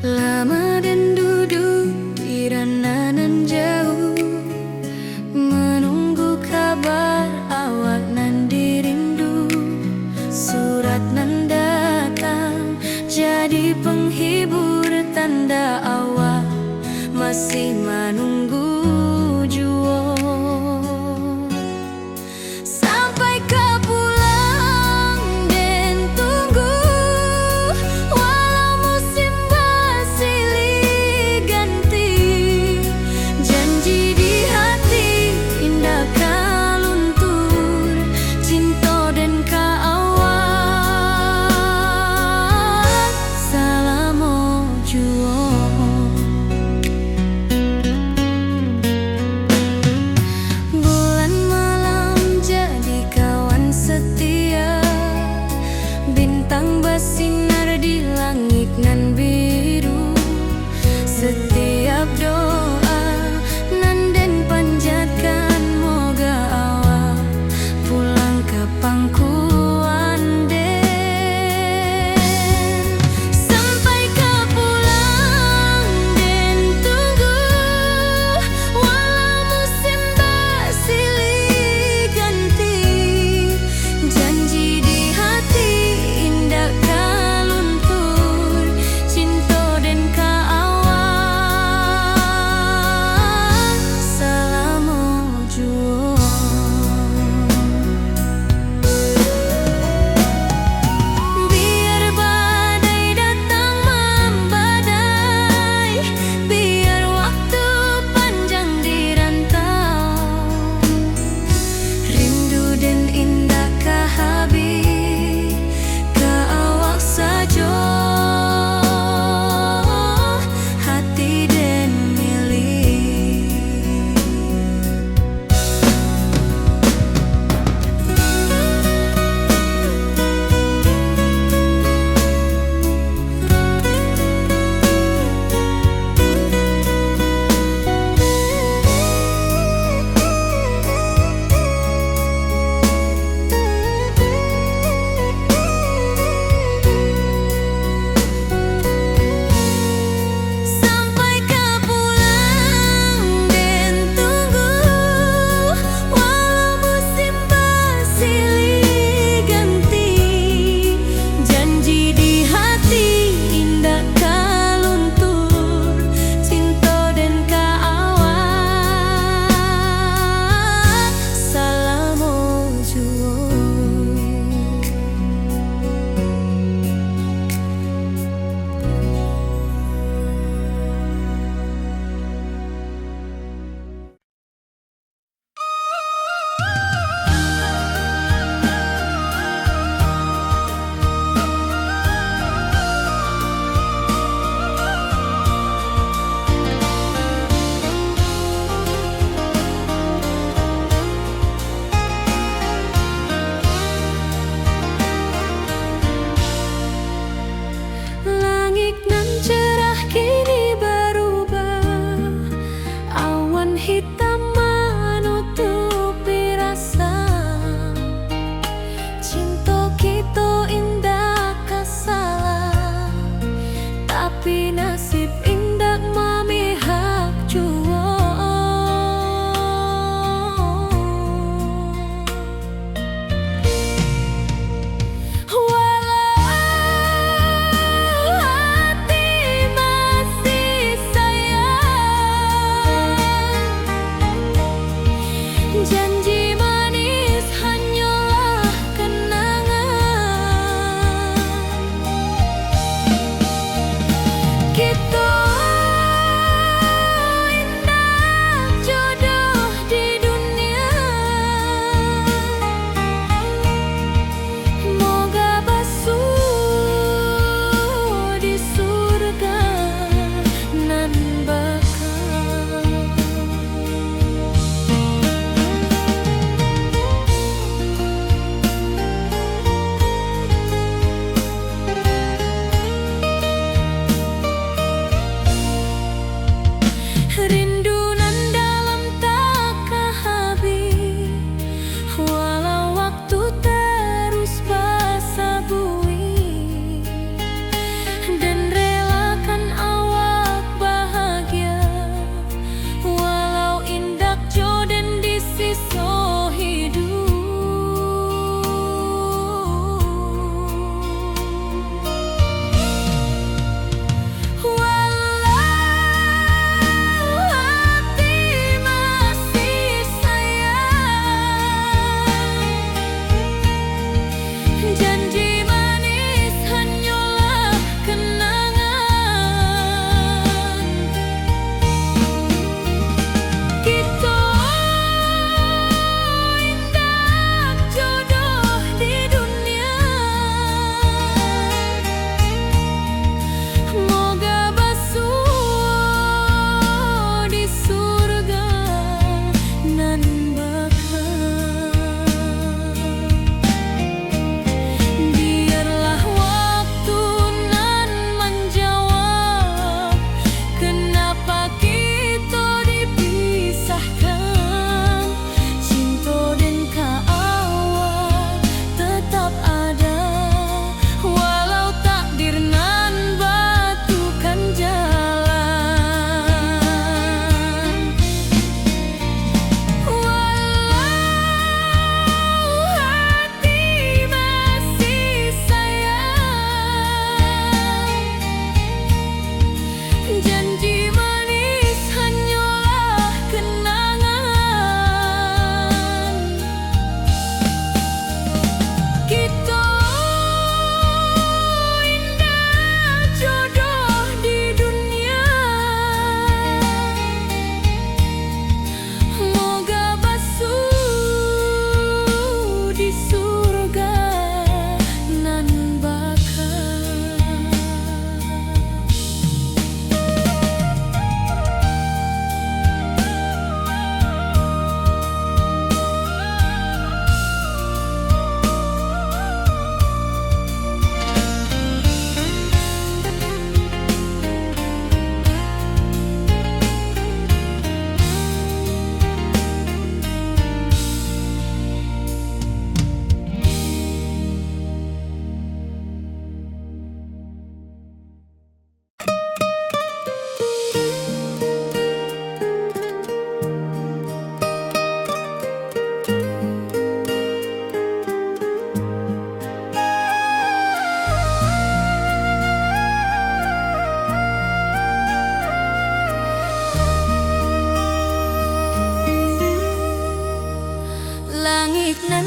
lama dan duduk di ranah nan jauh, menunggu kabar awak nan dirindu. Surat nan datang jadi penghibur, tanda awak masih menunggu jua. Sampai ke pulang dan tunggu, walau musim bersilih ganti. Janji di hati indah kaluntur, cinta dan kaawak salamo jua. Bulan malam jadi kawan setia, bintang bersinar di langit nan biru. Setiap doa nan den panjatkan, moga awak pulang ke pangkuan den. Sampai ke pulang dan tunggu, walau musim bersilih ganti. Janji di hati indah kaluntur, cinta dan kaawak salamo jua. Biar badai datang membadai, biar waktu panjang dirantau, rindu dan indah kahabis ke awak saja, hati dan milik. Sampai ke pulang dan tunggu, walau musim bersilih ganti. Janji di hati indah kaluntur, cinta dan kaawak salamo jua. Langit nan cerah kini berubah, awan hitam menutupi rasa. Cinta kita indah kasalah, tapi nasib indah memihak jua.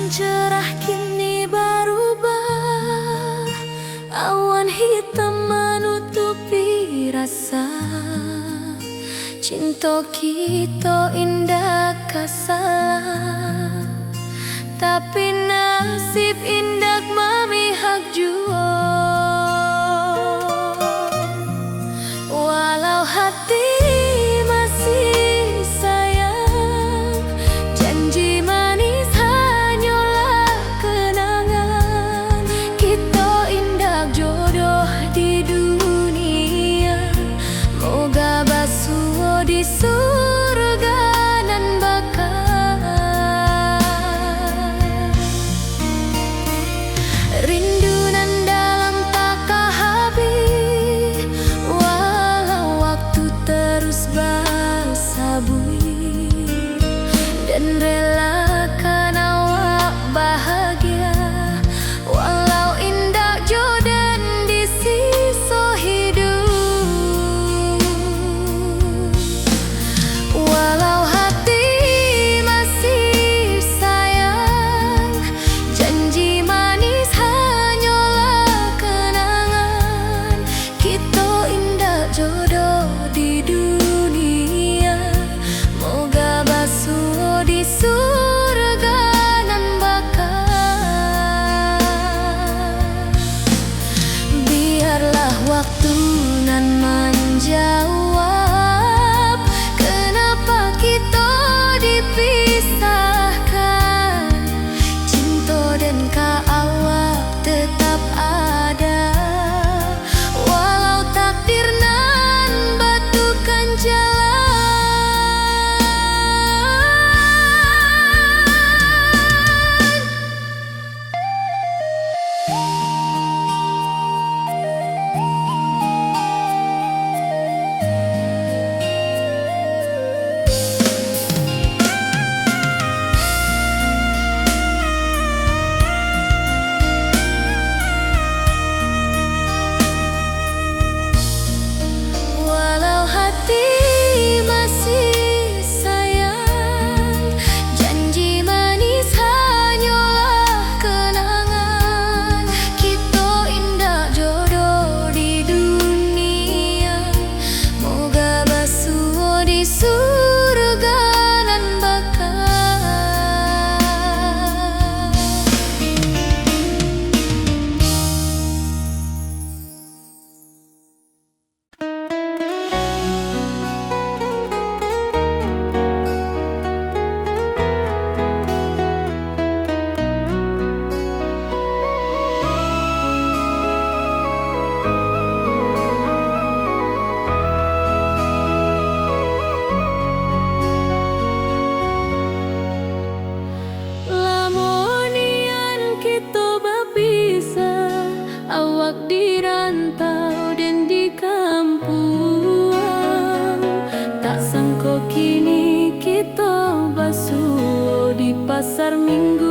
cerah kini berubah, awan hitam menutupi rasa. Cinta kita indah kasalah, tapi nasib indah memihak jua. Walau hati masih sayang, janji manis hanyalah kenangan. Kita indah jodoh di dunia, moga basuh di surga nan bakal. Rindu nan dalam tak habis, walau waktu terus bersabui, dan relakan awak bahagia, walau indah jodan di sisa hidup. Walau hati masih sayang, janji manis hanyalah kenangan. Kita indah jodoh di dunia, moga basuh di surga nan bakal. Biarlah waktu nan menjawab, kenapa kita dipisahkan. Cinta dan awak tetap ada, walau takdir nan batukan jalan. Walau hati masih sayang, janji manis hanyalah kenangan. Kita indah jodoh di dunia, moga basuh di surga nan bakal. Lamonian kita berpisah, awak di rantau dan di kampung. Tak sangka kini kita basuh di pasar minggu.